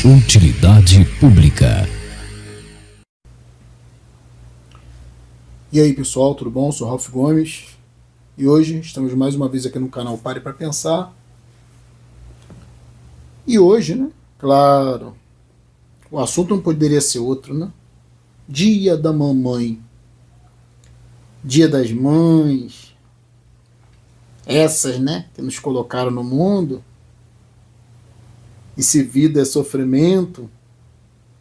Utilidade pública. E aí pessoal, tudo bom? Sou Ralph Gomes e hoje estamos mais uma vez aqui no canal Pare para Pensar. E hoje, né, claro, o assunto não poderia ser outro, né? Dia da mamãe, Dia das Mães, essas, né, que nos colocaram no mundo. E se vida é sofrimento,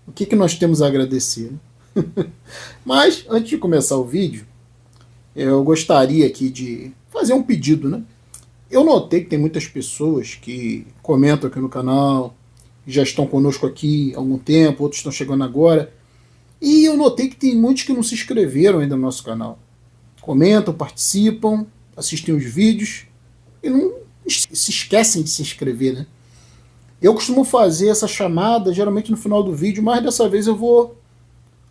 o que nós temos a agradecer, né? Mas, antes de começar o vídeo, eu gostaria aqui de fazer um pedido, né? Eu notei que tem muitas pessoas que comentam aqui no canal, já estão conosco aqui há algum tempo, outros estão chegando agora, e eu notei que tem muitos que não se inscreveram ainda no nosso canal. Comentam, participam, assistem os vídeos e não se esquecem de se inscrever, né? Eu costumo fazer essa chamada geralmente no final do vídeo, mas dessa vez eu vou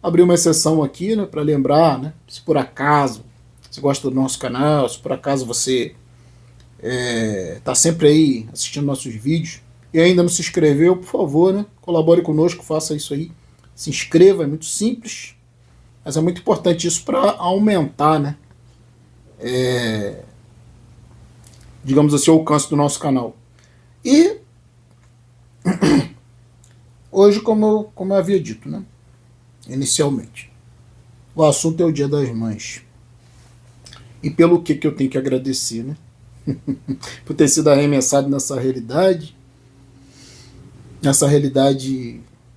abrir uma exceção aqui, né, para lembrar, né, se por acaso você gosta do nosso canal, se por acaso você está sempre aí assistindo nossos vídeos e ainda não se inscreveu, por favor, né, colabore conosco, faça isso aí, se inscreva, é muito simples, mas é muito importante isso para aumentar, né, digamos assim, o alcance do nosso canal. E hoje, como eu havia dito, né, inicialmente, o assunto é o Dia das Mães. E pelo que eu tenho que agradecer, né? Por ter sido arremessado nessa realidade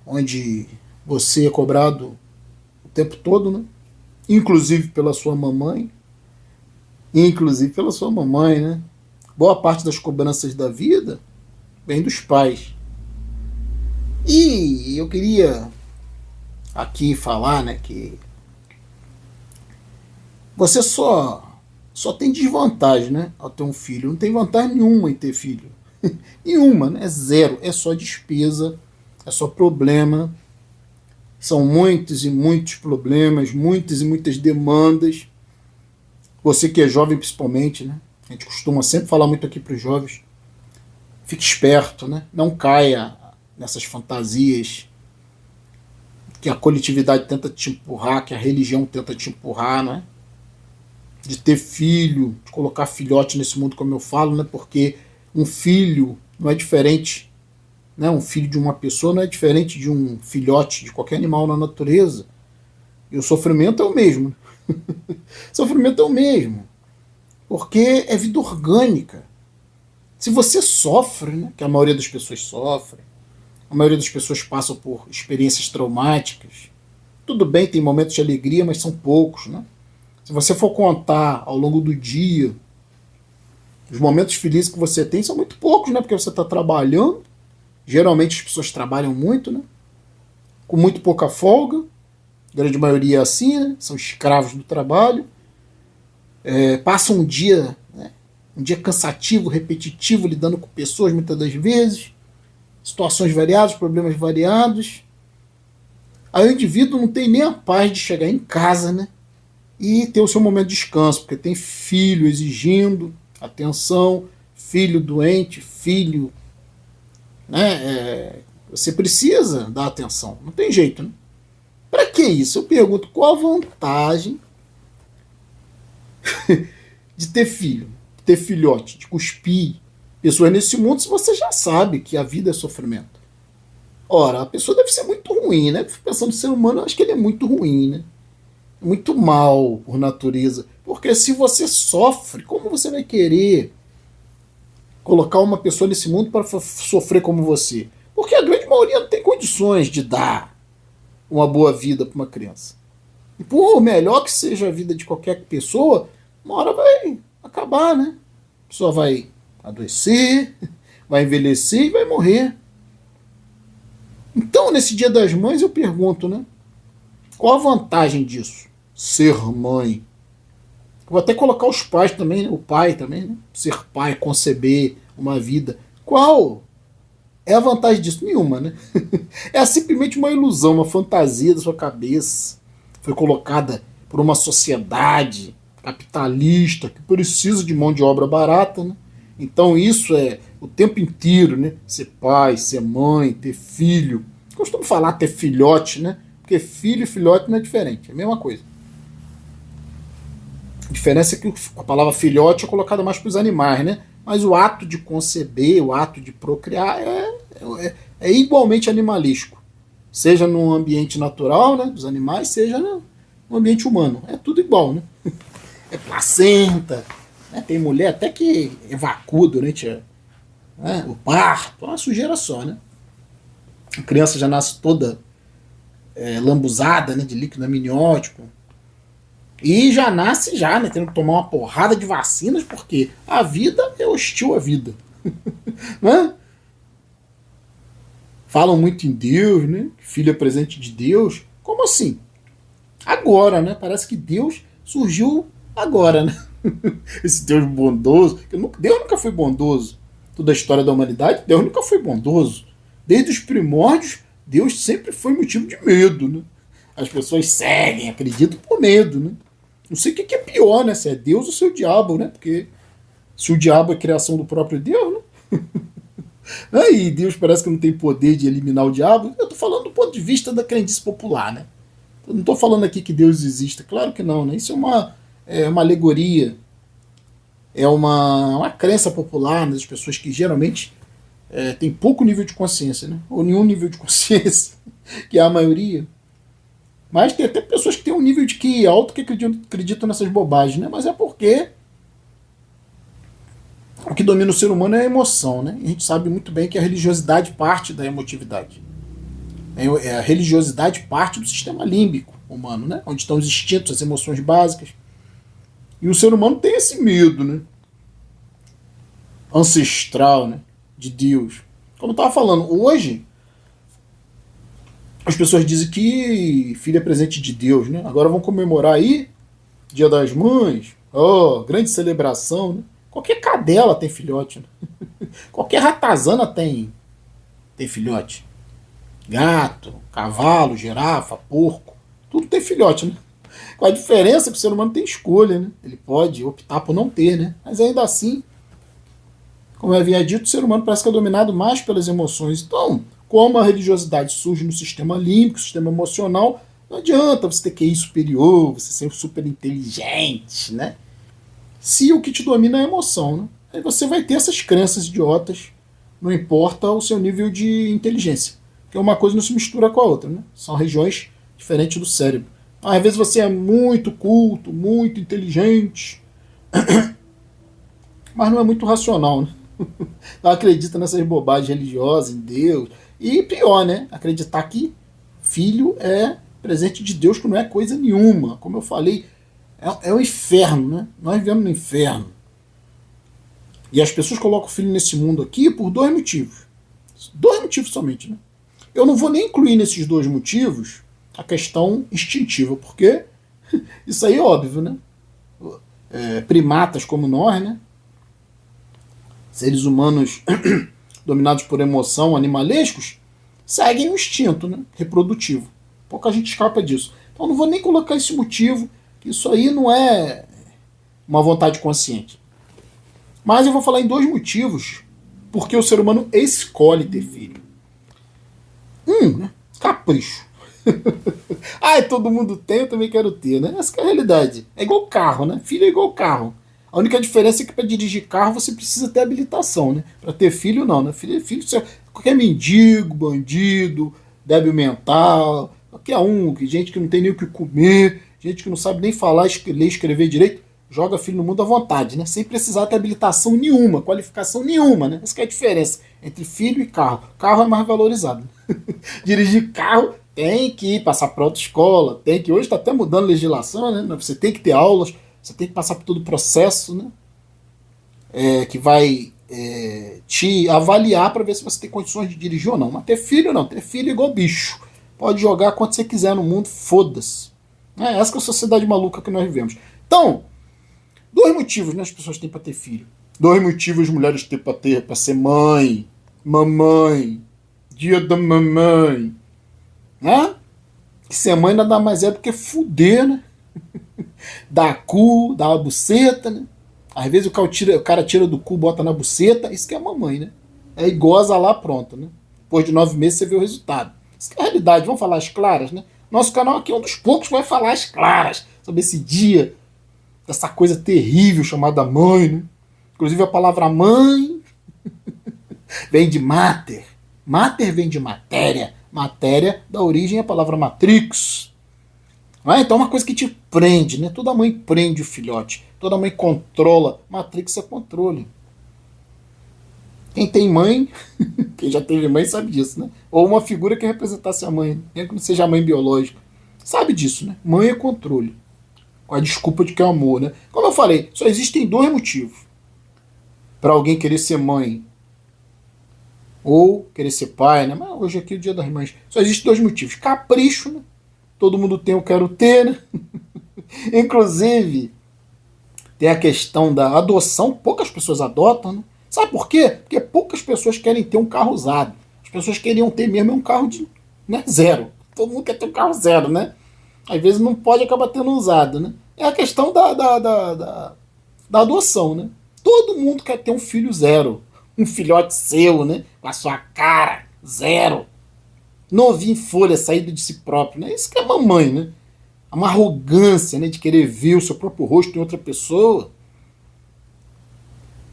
onde você é cobrado o tempo todo, né? Inclusive pela sua mamãe, né? Boa parte das cobranças da vida vem dos pais. E eu queria aqui falar, né, que você só tem desvantagem, né, ao ter um filho. Não tem vantagem nenhuma em ter filho. Nenhuma, né? É zero. É só despesa, é só problema. São muitos e muitos problemas, muitas e muitas demandas. Você que é jovem principalmente, né? A gente costuma sempre falar muito aqui para os jovens. Fique esperto, né? Não caia nessas fantasias que a coletividade tenta te empurrar, que a religião tenta te empurrar, né? De ter filho, de colocar filhote nesse mundo, como eu falo, né? Porque um filho não é diferente, né? Um filho de uma pessoa não é diferente de um filhote de qualquer animal na natureza. E o sofrimento é o mesmo. O sofrimento é o mesmo. Porque é vida orgânica. Se você sofre, né? Que a maioria das pessoas sofre, a maioria das pessoas passam por experiências traumáticas. Tudo bem, tem momentos de alegria, mas são poucos, né? Se você for contar ao longo do dia, os momentos felizes que você tem são muito poucos, né? Porque você está trabalhando. Geralmente as pessoas trabalham muito, né? Com muito pouca folga. A grande maioria é assim, né? São escravos do trabalho. Passam um dia, né? Um dia cansativo, repetitivo, lidando com pessoas muitas das vezes. Situações variadas, problemas variados. Aí o indivíduo não tem nem a paz de chegar em casa, né? E ter o seu momento de descanso, porque tem filho exigindo atenção, filho doente, filho, né? Você precisa dar atenção, não tem jeito, né? Para que isso? Eu pergunto, qual a vantagem de ter filho, de ter filhote, de cuspir pessoas nesse mundo, se você já sabe que a vida é sofrimento? Ora, a pessoa deve ser muito ruim, né? Pensando no ser humano, eu acho que ele é muito ruim, né? Muito mal por natureza. Porque se você sofre, como você vai querer colocar uma pessoa nesse mundo para sofrer como você? Porque a grande maioria não tem condições de dar uma boa vida para uma criança. E por melhor que seja a vida de qualquer pessoa, uma hora vai acabar, né? A pessoa vai adoecer, vai envelhecer e vai morrer. Então, nesse Dia das Mães, eu pergunto, né? Qual a vantagem disso? Ser mãe. Vou até colocar os pais também, né? O pai também, né? Ser pai, conceber uma vida. Qual é a vantagem disso? Nenhuma, né? É simplesmente uma ilusão, uma fantasia da sua cabeça. Foi colocada por uma sociedade capitalista que precisa de mão de obra barata, né? Então isso é o tempo inteiro, né? Ser pai, ser mãe, ter filho. Costumo falar ter filhote, né? Porque filho e filhote não é diferente, é a mesma coisa. A diferença é que a palavra filhote é colocada mais para os animais, né? Mas o ato de conceber, o ato de procriar é igualmente animalístico. Seja no ambiente natural, né, dos animais, seja no ambiente humano. É tudo igual, né? É placenta, né? Tem mulher até que evacua durante o parto, é uma sujeira só, né? A criança já nasce toda lambuzada, né, de líquido amniótico. E já nasce né, tendo que tomar uma porrada de vacinas, porque a vida é hostil à vida. Né? Falam muito em Deus, né? Filho é presente de Deus. Como assim? Agora, né? Parece que Deus surgiu agora, né? Esse Deus bondoso. Deus nunca foi bondoso. Toda a história da humanidade, Deus nunca foi bondoso. Desde os primórdios, Deus sempre foi motivo de medo, né? As pessoas seguem, acreditam por medo, né? Não sei o que é pior, né? Se é Deus ou se é o diabo, né? Porque se o diabo é criação do próprio Deus, né? E Deus parece que não tem poder de eliminar o diabo. Eu tô falando do ponto de vista da crendice popular, né? Eu não tô falando aqui que Deus exista. Claro que não, né? Isso é uma alegoria. É uma crença popular, né, das pessoas que geralmente têm pouco nível de consciência, né? Ou nenhum nível de consciência, que é a maioria. Mas tem até pessoas que têm um nível de QI alto que acreditam nessas bobagens, né? Mas é porque o que domina o ser humano é a emoção, né? E a gente sabe muito bem que a religiosidade parte da emotividade. A religiosidade parte do sistema límbico humano, né? Onde estão os instintos, as emoções básicas. E o ser humano tem esse medo, né? Ancestral, né? De Deus. Como eu estava falando, hoje as pessoas dizem que filho é presente de Deus, né? Agora vão comemorar aí Dia das Mães, grande celebração, né? Qualquer cadela tem filhote, né? Qualquer ratazana tem filhote. Gato, cavalo, girafa, porco, tudo tem filhote, né? Com a diferença que o ser humano tem escolha, né? Ele pode optar por não ter, né? Mas ainda assim, como eu havia dito, o ser humano parece que é dominado mais pelas emoções. Então, como a religiosidade surge no sistema límbico, sistema emocional, não adianta você ter QI superior, você ser super inteligente, né? Se o que te domina é a emoção, né? Aí você vai ter essas crenças idiotas, não importa o seu nível de inteligência. Porque uma coisa não se mistura com a outra, né? São regiões diferentes do cérebro. Às vezes você é muito culto, muito inteligente, mas não é muito racional, né? Não acredita nessas bobagens religiosas, em Deus. E pior, né? Acreditar que filho é presente de Deus, que não é coisa nenhuma. Como eu falei, é o inferno, né? Nós vivemos no inferno. E as pessoas colocam o filho nesse mundo aqui por dois motivos. Dois motivos somente, né? Eu não vou nem incluir nesses dois motivos a questão instintiva, porque isso aí é óbvio, né? Primatas como nós, né? Seres humanos dominados por emoção, animalescos, seguem o instinto, né, reprodutivo. Pouca gente escapa disso. Então não vou nem colocar esse motivo, que isso aí não é uma vontade consciente. Mas eu vou falar em dois motivos porque o ser humano escolhe ter filho. Né, capricho. Todo mundo tem, eu também quero ter, né? Essa que é a realidade. É igual carro, né? Filho é igual carro. A única diferença é que para dirigir carro você precisa ter habilitação, né? Para ter filho, não, né? Filho, qualquer mendigo, bandido, débil mental, qualquer gente que não tem nem o que comer, gente que não sabe nem falar, ler e escrever direito, joga filho no mundo à vontade, né? Sem precisar ter habilitação nenhuma, qualificação nenhuma, né? Essa que é a diferença entre filho e carro. Carro é mais valorizado. Dirigir carro tem que passar para autoescola, tem que... Hoje está até mudando a legislação, né? Você tem que ter aulas, você tem que passar por todo o processo, né? Que vai te avaliar para ver se você tem condições de dirigir ou não. Mas ter filho não, ter filho é igual bicho. Pode jogar quanto você quiser no mundo, foda-se. Essa que é a sociedade maluca que nós vivemos. Então, dois motivos, né, as pessoas têm para ter filho. Dois motivos as mulheres têm para ser mãe, mamãe, dia da mamãe. Né? Que ser mãe nada mais é do que fuder, né? Dar cu, dar uma buceta, né? Às vezes o cara tira do cu, bota na buceta, isso que é mamãe, né? É e goza lá, pronto, né? Depois de 9 meses você vê o resultado. Isso que é a realidade, vamos falar as claras, né? Nosso canal aqui é um dos poucos que vai falar as claras sobre esse dia, essa coisa terrível chamada mãe, né? Inclusive a palavra mãe vem de mater. Mater vem de matéria. Matéria dá origem à palavra matrix. Então é uma coisa que te prende, né? Toda mãe prende o filhote. Toda mãe controla. Matrix é controle. Quem tem mãe, quem já teve mãe sabe disso, né? Ou uma figura que representasse a mãe, mesmo que não seja a mãe biológica. Sabe disso, né? Mãe é controle. Com a desculpa de que é amor, né? Como eu falei, só existem dois motivos para alguém querer ser mãe ou querer ser pai, né? Mas hoje aqui é o dia das mães. Só existem dois motivos. Capricho, né? Todo mundo tem, eu quero ter, né? Inclusive, tem a questão da adoção. Poucas pessoas adotam, né? Sabe por quê? Porque poucas pessoas querem ter um carro usado. As pessoas queriam ter mesmo um carro de, né, zero. Todo mundo quer ter um carro zero, né? Às vezes não pode acabar tendo usado, né? É a questão da adoção, né? Todo mundo quer ter um filho zero. Um filhote seu, né? Com a sua cara, zero. Novinho em folha, saído de si próprio, né? Isso que é mamãe, né? Uma arrogância, né? De querer ver o seu próprio rosto em outra pessoa.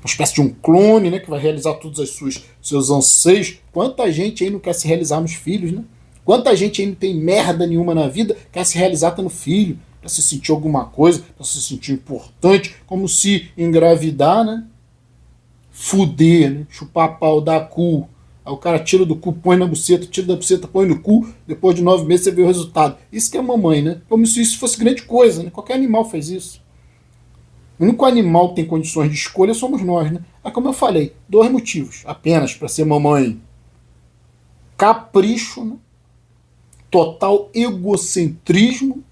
Uma espécie de um clone, né? Que vai realizar todos os seus anseios. Quanta gente aí não quer se realizar nos filhos, né? Quanta gente aí não tem merda nenhuma na vida, quer se realizar no filho, para se sentir alguma coisa, para se sentir importante, como se engravidar, né? Fuder, né? Chupar pau, dar cu. Aí o cara tira do cu, põe na buceta, tira da buceta, põe no cu, depois de 9 meses você vê o resultado. Isso que é mamãe, né? Como se isso fosse grande coisa, né? Qualquer animal faz isso. O único animal que tem condições de escolha somos nós, né? Mas como eu falei, dois motivos apenas para ser mamãe. Capricho, né? Total egocentrismo,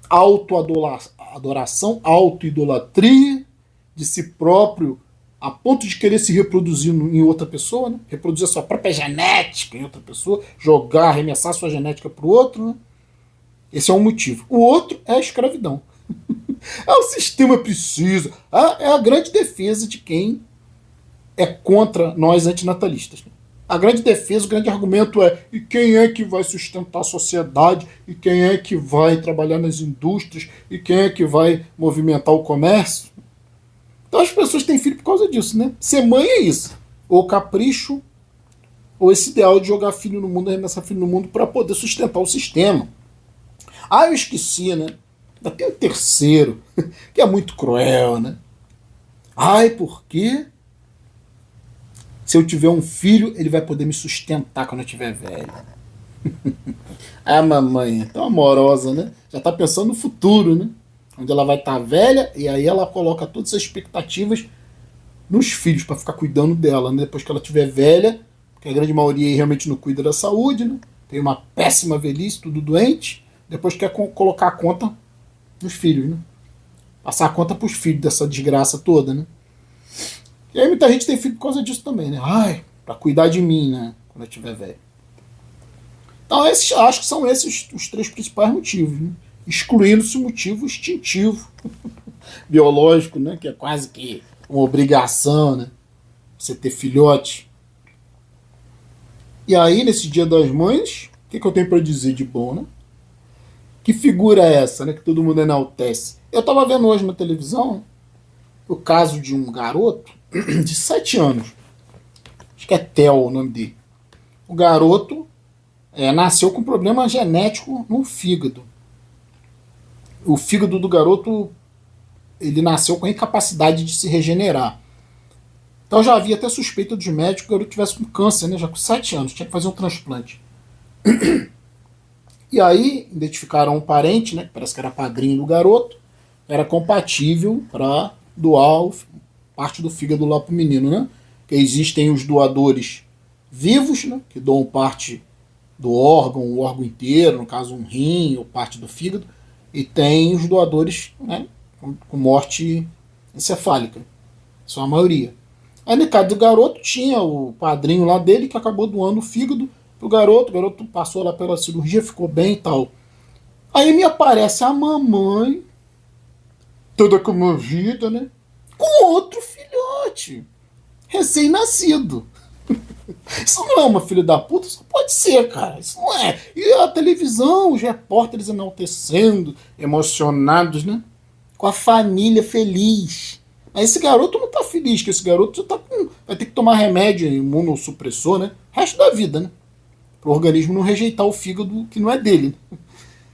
autoadoração, autoidolatria de si próprio, a ponto de querer se reproduzir em outra pessoa, né? Reproduzir a sua própria genética em outra pessoa, jogar, arremessar a sua genética para o outro. Né? Esse é um motivo. O outro é a escravidão. O sistema precisa. É a grande defesa de quem é contra nós antinatalistas. A grande defesa, o grande argumento é: e quem é que vai sustentar a sociedade? E quem é que vai trabalhar nas indústrias? E quem é que vai movimentar o comércio? Então as pessoas têm filho por causa disso, né? Ser mãe é isso. Ou capricho, ou esse ideal de jogar filho no mundo, arremessar filho no mundo para poder sustentar o sistema. Eu esqueci, né? Ainda tem um terceiro, que é muito cruel, né? Por quê? Se eu tiver um filho, ele vai poder me sustentar quando eu estiver velho. Mamãe é tão amorosa, né? Já tá pensando no futuro, né? Onde ela vai estar velha e aí ela coloca todas as expectativas nos filhos para ficar cuidando dela, né? Depois que ela estiver velha, porque a grande maioria aí realmente não cuida da saúde, né? Tem uma péssima velhice, tudo doente. Depois quer colocar a conta nos filhos, né? Passar a conta pros filhos dessa desgraça toda, né? E aí muita gente tem filho por causa disso também, né? Pra cuidar de mim, né? Quando eu estiver velho. Então acho que são esses os três principais motivos, né? Excluindo-se o motivo instintivo, biológico, né? Que é quase que uma obrigação, né? Você ter filhote. E aí, nesse Dia das Mães, o que eu tenho para dizer de bom, né? Que figura é essa, né? Que todo mundo enaltece. Eu estava vendo hoje na televisão o caso de um garoto de 7 anos. Acho que é Theo o nome dele. O garoto nasceu com problema genético no fígado. O fígado do garoto, ele nasceu com a incapacidade de se regenerar. Então já havia até suspeita dos médicos que o garoto tivesse com câncer, né? Já com 7 anos, tinha que fazer um transplante. E aí identificaram um parente, né? Que parece que era padrinho do garoto, era compatível para doar parte do fígado lá pro menino, né? Que existem os doadores vivos, né? Que doam parte do órgão, o órgão inteiro, no caso um rim ou parte do fígado, e tem os doadores, né? Com morte encefálica, são a maioria. Aí no caso do garoto tinha o padrinho lá dele que acabou doando o fígado pro garoto, o garoto passou lá pela cirurgia, ficou bem e tal. Aí me aparece a mamãe, toda comovida, né? outro filhote, recém-nascido. Isso não é uma filha da puta? Isso pode ser, cara. Isso não é. E a televisão, os repórteres enaltecendo, emocionados, né? Com a família feliz. Mas esse garoto não tá feliz, que esse garoto já tá vai ter que tomar remédio imunossupressor, né? O resto da vida, né? Pro organismo não rejeitar o fígado que não é dele. Né?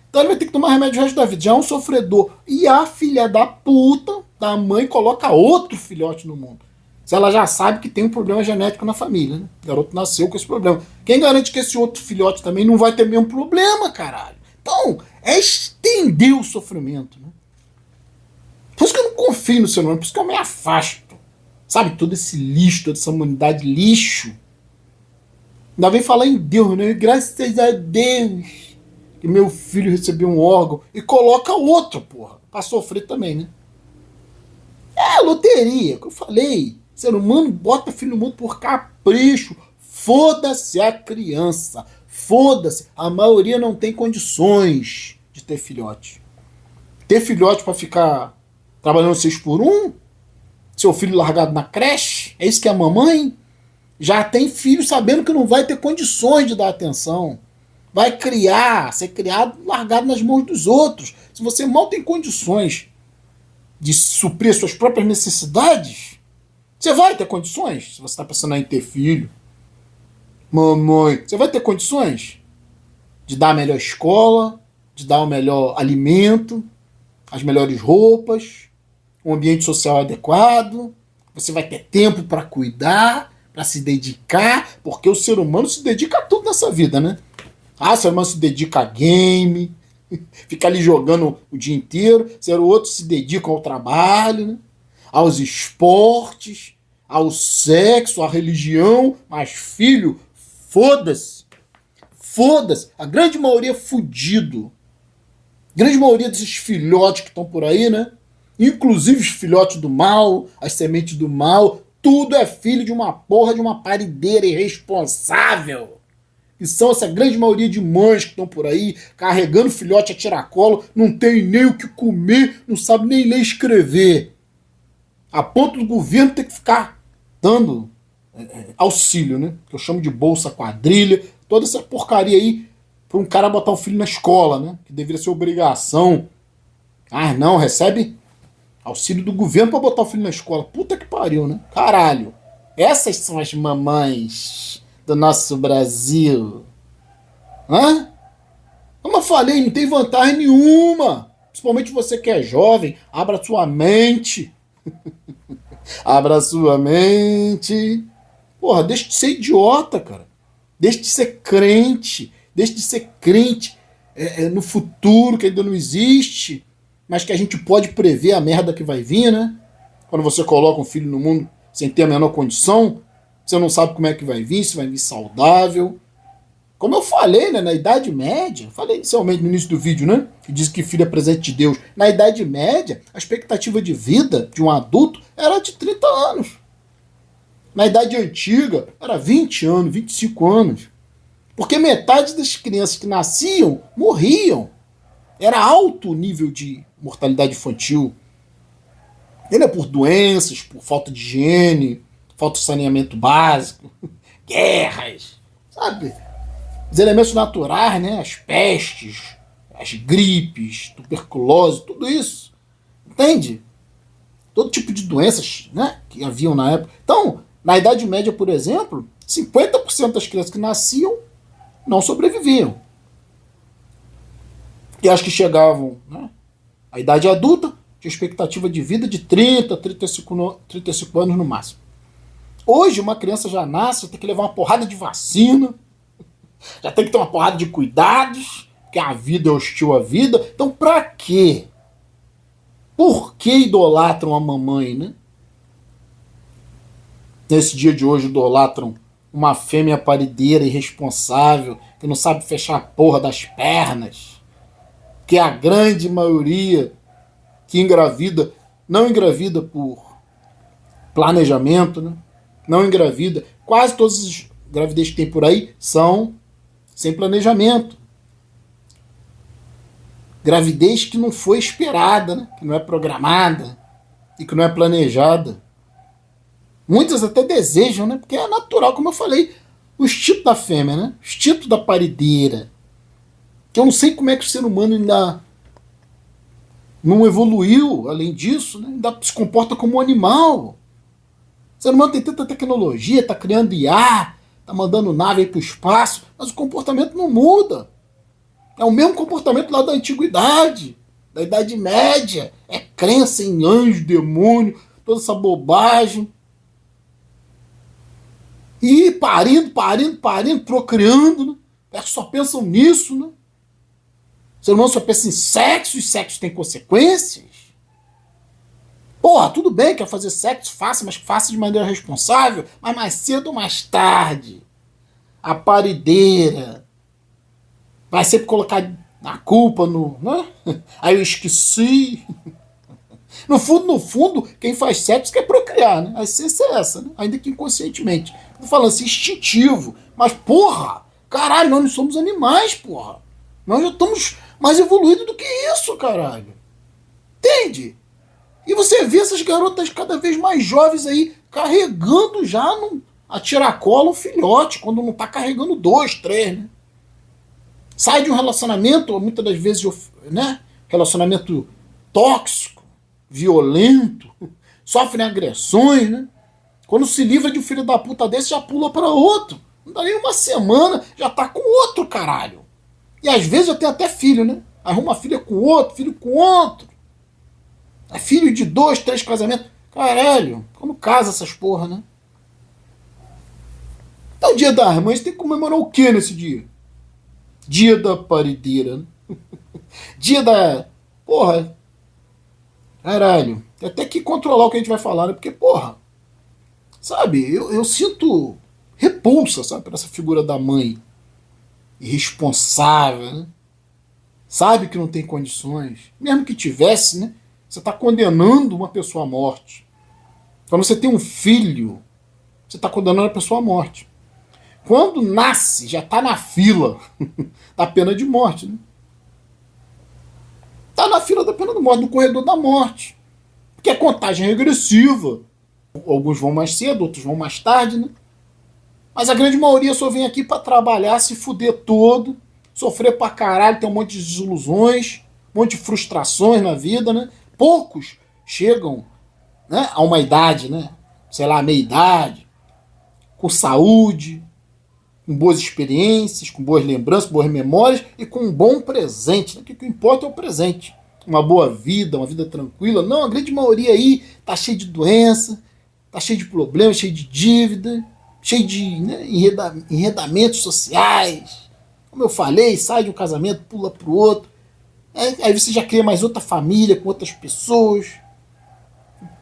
Então ele vai ter que tomar remédio o resto da vida. Já é um sofredor. E a filha da puta da mãe coloca outro filhote no mundo. Se ela já sabe que tem um problema genético na família, né? O garoto nasceu com esse problema. Quem garante que esse outro filhote também não vai ter o mesmo problema, caralho? Então, é estender o sofrimento, né? Por isso que eu não confio no ser humano, por isso que eu me afasto. Sabe, todo esse lixo, toda essa humanidade lixo. Ainda vem falar em Deus, né? Graças a Deus que meu filho recebeu um órgão. E coloca outro, porra, pra sofrer também, né? É loteria, que eu falei. Ser humano bota filho no mundo por capricho. Foda-se a criança. Foda-se. A maioria não tem condições de ter filhote. Ter filhote pra ficar trabalhando 6 por 1? Seu filho largado na creche? É isso que é a mamãe? Já tem filho sabendo que não vai ter condições de dar atenção. Vai criar, ser criado largado nas mãos dos outros. Se você mal tem condições de suprir suas próprias necessidades, você vai ter condições? Se você está pensando em ter filho, mamãe, você vai ter condições de dar a melhor escola, de dar o melhor alimento, as melhores roupas, um ambiente social adequado? Você vai ter tempo para cuidar, para se dedicar, porque o ser humano se dedica a tudo nessa vida, né? Ah, o ser humano se dedica a game, fica ali jogando o dia inteiro, o outro se dedica ao trabalho, né? Aos esportes, ao sexo, à religião, mas filho, foda-se. Foda-se. A grande maioria é fudido. A grande maioria desses filhotes que estão por aí, né? Inclusive os filhotes do mal, as sementes do mal, tudo é filho de uma porra de uma parideira irresponsável. Que são essa grande maioria de mães que estão por aí, carregando filhote a tiracolo, não tem nem o que comer, não sabe nem ler e escrever. A ponto do governo ter que ficar dando auxílio, né? Que eu chamo de bolsa quadrilha, toda essa porcaria aí, para um cara botar o filho na escola, né? Que deveria ser obrigação. Ah, não, recebe auxílio do governo para botar o filho na escola. Puta que pariu, né? Caralho. Essas são as mamães do nosso Brasil. Hã? Como eu falei, não tem vantagem nenhuma. Principalmente você que é jovem, abra sua mente. Abra sua mente. Porra, deixa de ser idiota, cara. Deixa de ser crente. Deixa de ser crente no futuro que ainda não existe, mas que a gente pode prever a merda que vai vir, né? Quando você coloca um filho no mundo sem ter a menor condição, você não sabe como é que vai vir, se vai vir saudável. Como eu falei, né, na Idade Média, falei inicialmente no início do vídeo, né, que diz que filho é presente de Deus. Na Idade Média, a expectativa de vida de um adulto era de 30 anos. Na Idade Antiga, era 20 anos, 25 anos. Porque metade das crianças que nasciam morriam. Era alto o nível de mortalidade infantil. Ele é por doenças, por falta de higiene, falta de saneamento básico, guerras, sabe? Os elementos naturais, né? As pestes, as gripes, tuberculose, tudo isso. Entende? Todo tipo de doenças, né, que haviam na época. Então, na Idade Média, por exemplo, 50% das crianças que nasciam não sobreviviam. E as que chegavam, né, à idade adulta, tinha expectativa de vida de 30, 35 anos no máximo. Hoje, uma criança já nasce, tem que levar uma porrada de vacina, já tem que ter uma porrada de cuidados, porque a vida é hostil à vida. Então, pra quê? Por que idolatram a mamãe, né? Nesse dia de hoje, idolatram uma fêmea parideira irresponsável, que não sabe fechar a porra das pernas, que é a grande maioria que engravida, não engravida por planejamento, né? Não engravida. Quase todas as gravidez que tem por aí são sem planejamento. Gravidez que não foi esperada, né? Que não é programada e que não é planejada. Muitas até desejam, né? Porque é natural, como eu falei, o instinto da fêmea, né? O instinto da parideira. Que eu não sei como é que o ser humano ainda não evoluiu, além disso, né? Ainda se comporta como um animal. O ser humano tem tanta tecnologia, tá criando IA, tá mandando nave aí pro espaço, mas o comportamento não muda. É o mesmo comportamento lá da antiguidade, da Idade Média. É crença em anjo, demônio, toda essa bobagem. E parindo, procriando, né? Só pensam nisso, né? O ser humano só pensa em sexo, e sexo tem consequências. Porra, tudo bem, quer fazer sexo, faça, mas faça de maneira responsável, mas mais cedo ou mais tarde. A parideira vai sempre colocar a culpa no. Né? Aí eu esqueci. No fundo, quem faz sexo quer procriar, né? A essência é essa, né? Ainda que inconscientemente. Tô falando assim, instintivo. Mas, porra, caralho, nós não somos animais, porra. Nós já estamos mais evoluídos do que isso, caralho. Entende? E você vê essas garotas cada vez mais jovens aí carregando já a tiracola um filhote, quando não tá carregando 2, 3, né? Sai de um relacionamento, muitas das vezes, né? Relacionamento tóxico, violento, sofrem agressões, né? Quando se livra de um filho da puta desse, já pula para outro. Não dá nem uma semana, já tá com outro, caralho. E às vezes já tem até filho, né? Arruma filha com outro, filho com outro. É filho de 2, 3 casamentos. Caralho, como casa essas porra, né? Então o dia das mães tem que comemorar o que nesse dia? Dia da parideira, né? Dia da... Porra, caralho. Tem até que controlar o que a gente vai falar, né? Porque, porra, sabe, eu sinto repulsa, sabe, por essa figura da mãe irresponsável, né? Sabe que não tem condições. Mesmo que tivesse, né? Você está condenando uma pessoa à morte. Quando você tem um filho, você está condenando a pessoa à morte. Quando nasce, já está na fila da pena de morte, né? Está na fila da pena de morte, no corredor da morte. Porque é contagem regressiva. Alguns vão mais cedo, outros vão mais tarde, né? Mas a grande maioria só vem aqui para trabalhar, se fuder todo, sofrer pra caralho, ter um monte de desilusões, um monte de frustrações na vida, né? Poucos chegam, né, a uma idade, né? Sei lá, meia idade, com saúde, com boas experiências, com boas lembranças, boas memórias e com um bom presente, né? O que importa é o presente. Uma boa vida, uma vida tranquila. Não, a grande maioria aí tá cheia de doença, tá cheia de problemas, cheia de dívida, cheio de, né, enredamentos sociais. Como eu falei, sai de um casamento, pula pro outro. Aí você já cria mais outra família com outras pessoas.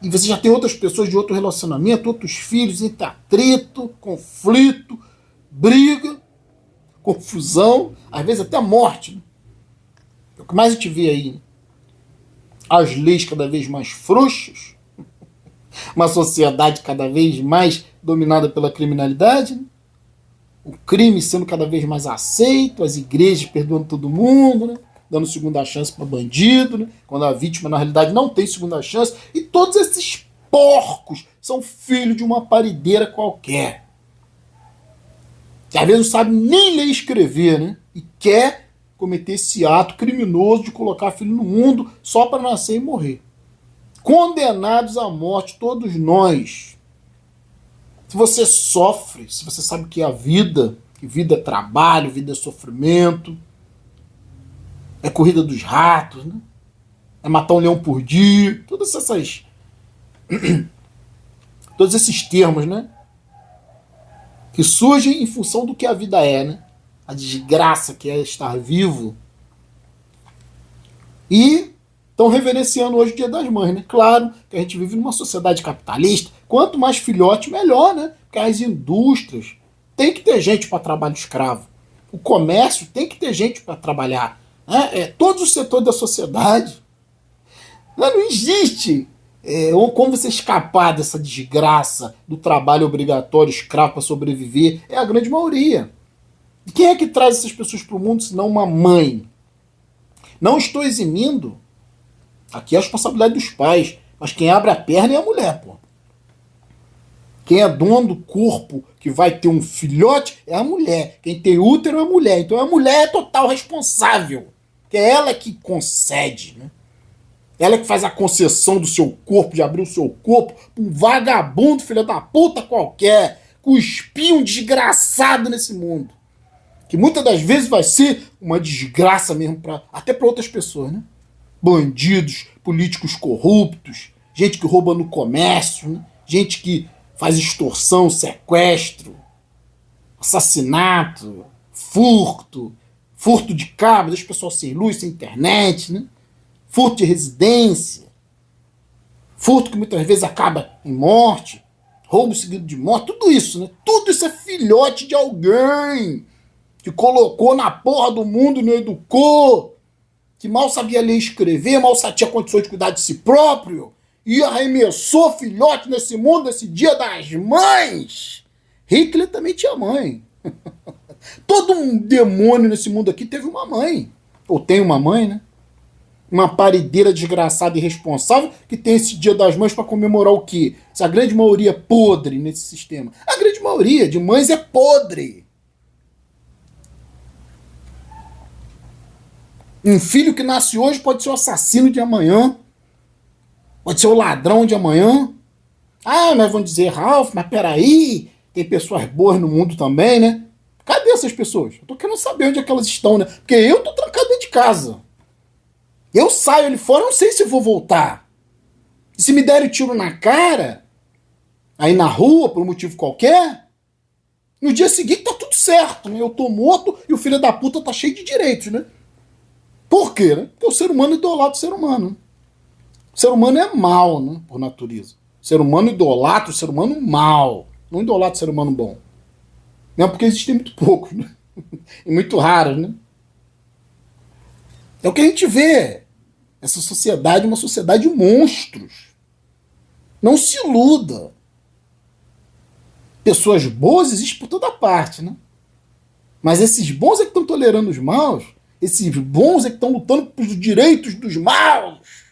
E você já tem outras pessoas de outro relacionamento, outros filhos, entre atrito, conflito, briga, confusão, às vezes até morte. Né? É o que mais a gente vê aí. Né? As leis cada vez mais frouxas, uma sociedade cada vez mais dominada pela criminalidade, né? O crime sendo cada vez mais aceito, as igrejas perdoando todo mundo, né? Dando segunda chance para bandido, né? Quando a vítima na realidade não tem segunda chance, e todos esses porcos são filhos de uma parideira qualquer, que às vezes não sabe nem ler e escrever, né? E quer cometer esse ato criminoso de colocar filho no mundo só para nascer e morrer. Condenados à morte, todos nós. Se você sofre, se você sabe que a vida, que vida é trabalho, vida é sofrimento, é corrida dos ratos, né? É matar um leão por dia, todos esses termos, né? Que surgem em função do que a vida é, né? A desgraça que é estar vivo. E estão reverenciando hoje o Dia das Mães, né? Claro que a gente vive numa sociedade capitalista. Quanto mais filhote, melhor, né? Porque as indústrias tem que ter gente para trabalho escravo. O comércio tem que ter gente para trabalhar. Né? Todos os setores da sociedade. Não existe como você escapar dessa desgraça do trabalho obrigatório escravo para sobreviver. É a grande maioria. E quem é que traz essas pessoas para o mundo senão uma mãe? Não estou eximindo aqui a responsabilidade dos pais, mas quem abre a perna é a mulher, pô. Quem é dono do corpo que vai ter um filhote é a mulher. Quem tem útero é a mulher. Então a mulher é total responsável. Que é ela que concede, né? Ela que faz a concessão do seu corpo, de abrir o seu corpo pra um vagabundo, filho da puta qualquer, cuspir um desgraçado nesse mundo. Que muitas das vezes vai ser uma desgraça mesmo, até para outras pessoas, né? Bandidos, políticos corruptos, gente que rouba no comércio, né? Gente que faz extorsão, sequestro, assassinato, furto de cabo, deixa o pessoal sem luz, sem internet, né? Furto de residência, furto que muitas vezes acaba em morte, roubo seguido de morte, tudo isso, né? Tudo isso é filhote de alguém que colocou na porra do mundo e não educou, que mal sabia ler e escrever, mal tinha condições de cuidar de si próprio, e arremessou filhote nesse mundo, nesse dia das mães. Hitler também tinha mãe. Todo um demônio nesse mundo aqui teve uma mãe. Ou tem uma mãe, né? Uma parideira desgraçada e irresponsável que tem esse dia das mães para comemorar o quê? Se a grande maioria é podre nesse sistema. A grande maioria de mães é podre. Um filho que nasce hoje pode ser o assassino de amanhã. Pode ser o ladrão de amanhã. Ah, mas vão dizer, Ralph, mas peraí, tem pessoas boas no mundo também, né? Cadê essas pessoas? Eu tô querendo saber onde é que elas estão, né? Porque eu tô trancado dentro de casa. Eu saio ali fora, não sei se vou voltar. E se me derem tiro na cara, aí na rua, por um motivo qualquer, no dia seguinte tá tudo certo, né? Eu tô morto e o filho da puta tá cheio de direitos, né? Por quê, né? Porque o ser humano idolatra o ser humano. O ser humano é mau, né? Por natureza. O ser humano idolatra o ser humano mal. Não idolatra o ser humano bom. Não, porque existem muito poucos, né? E muito raros, né? É o que a gente vê. Essa sociedade é uma sociedade de monstros. Não se iluda. Pessoas boas existem por toda parte, né? Mas esses bons é que estão tolerando os maus. Esses bons é que estão lutando pelos direitos dos maus.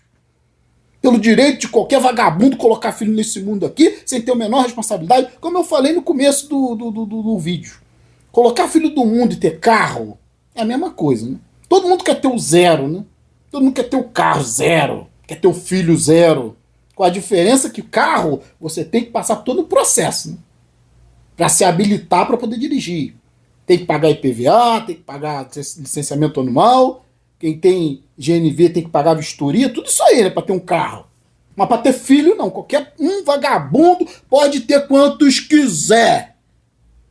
Pelo direito de qualquer vagabundo colocar filho nesse mundo aqui, sem ter a menor responsabilidade. Como eu falei no começo do vídeo. Colocar filho do mundo e ter carro é a mesma coisa, né? Todo mundo quer ter o zero, né? Todo mundo quer ter o carro zero, quer ter o filho zero. Com a diferença que o carro, você tem que passar por todo o processo, né? Para se habilitar para poder dirigir. Tem que pagar IPVA, tem que pagar licenciamento anual, quem tem GNV tem que pagar vistoria, tudo isso aí, né, para ter um carro. Mas para ter filho, não. Qualquer um vagabundo pode ter quantos quiser.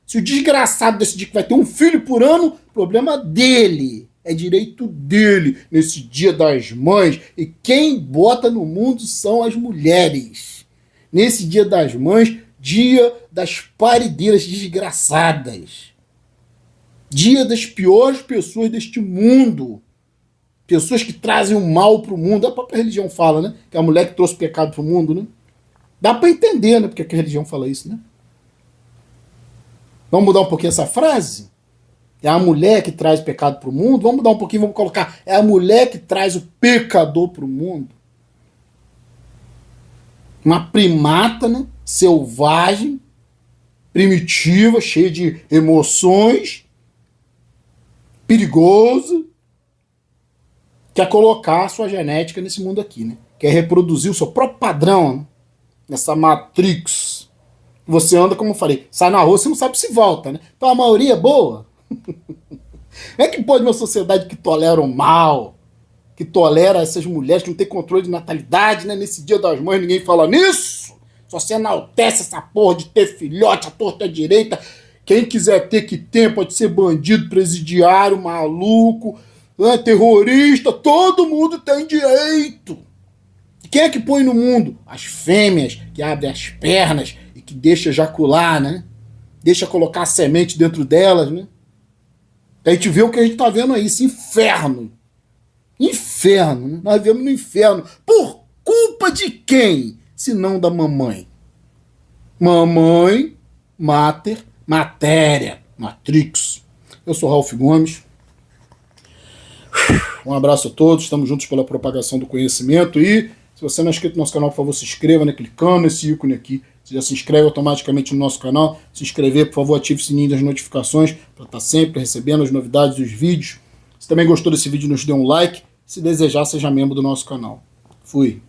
Se o desgraçado decidir que vai ter um filho por ano, problema dele. É direito dele nesse dia das mães. E quem bota no mundo são as mulheres. Nesse dia das mães, dia das parideiras desgraçadas. Dia das piores pessoas deste mundo. Pessoas que trazem o mal pro mundo. A própria religião fala, né? Que é a mulher que trouxe pecado pro mundo, né? Dá pra entender, né? Porque a religião fala isso, né? Vamos mudar um pouquinho essa frase? É a mulher que traz o pecado pro mundo? Vamos mudar um pouquinho, vamos colocar. É a mulher que traz o pecador pro mundo. Uma primata, né? Selvagem, primitiva, cheia de emoções, perigosa, quer colocar a sua genética nesse mundo aqui, né? Quer reproduzir o seu próprio padrão, né? Nessa Matrix. Você anda, como eu falei, sai na rua, você não sabe se volta, né? Então a maioria é boa. Como é que pode uma sociedade que tolera o mal, que tolera essas mulheres que não tem controle de natalidade, né? Nesse dia das mães ninguém fala nisso. Só se enaltece essa porra de ter filhote, a torta à direita. Quem quiser ter que tem, pode ser bandido, presidiário, maluco, né? Terrorista, todo mundo tem direito. E quem é que põe no mundo? As fêmeas que abrem as pernas e que deixa ejacular, né? Deixa colocar a semente dentro delas, né? A gente vê o que a gente tá vendo aí, esse inferno. Inferno, né? Nós vemos no inferno. Por culpa de quem? Se não da mamãe. Mamãe, mater, matéria, Matrix. Eu sou Ralph Gomes. Um abraço a todos, estamos juntos pela propagação do conhecimento. E se você não é inscrito no nosso canal, por favor, se inscreva, né? Clicando nesse ícone aqui, Você já se inscreve automaticamente no nosso canal. Se inscrever, por favor, ative o sininho das notificações para estar sempre recebendo as novidades dos vídeos. Se também gostou desse vídeo, nos dê um like. Se desejar, seja membro do nosso canal. Fui!